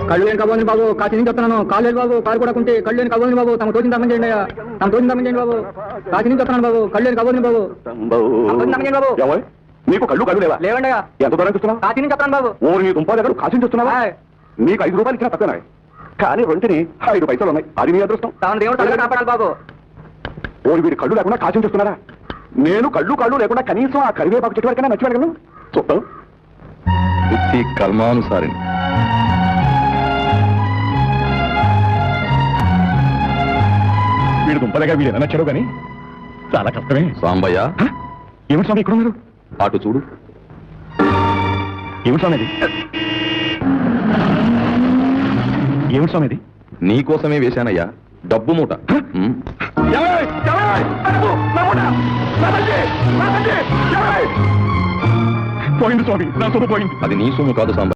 కళ్ళు లేని కబోని బాబు కాశీ నుంచి వస్తున్నాను. కాళ్ళు లేదు బాబు, కారు కూడా కుంటే కళ్ళు లేని కబోని బాబు. తమ తోచిన దమ్మం చేయండి, తమ తోచిన దమ్మం చేయండి బాబు. కాశీ నుంచి వస్తున్నాను బాబు, కళ్ళు లేని కబోని బాబు. బాబు నీకు కళ్ళు కళ్ళు లేవా? లేవండి. ఎంత దూరం చూస్తున్నావు? కాశీ నుంచి వస్తున్నాను బాబు. ఓ నీ దుంపా దగ్గర కాశీ నుంచి వస్తున్నావా? నీకు 5 రూపాయలు ఇచ్చినా తక్కువ, కానీ రెంటిని 5 పైసలు ఉన్నాయి. అది నీ అదృష్టం. తాను దేవుడు తల్లి కాపాడాలి బాబు. ఓరి వీడి కళ్ళు లేకుండా కాశీ నుంచి వస్తున్నారా? నేను కళ్ళు లేకుండా కనీసం ఆ కరివేపాకు చెట్టు వరకైనా నచ్చి అడగలను. చూద్దాం. వృత్తి కర్మానుసారిని. వీడు దుంపలేగా వీడు నచ్చాడు కానీ చాలా కష్టమే. సాంబయ్య, ఏమిటి స్వామి ఇక్కడ ఉన్నారు? అటు చూడు. ఏమిటి స్వామి ఇది? ఏమిటి స్వామి ఇది? నీకోసమే వేశానయ్యా, డబ్బు మూట. పోయింది స్వామి, నా సొమ్ము పోయింది. అది నీ సొమ్ము కాదు సాంబయ్య.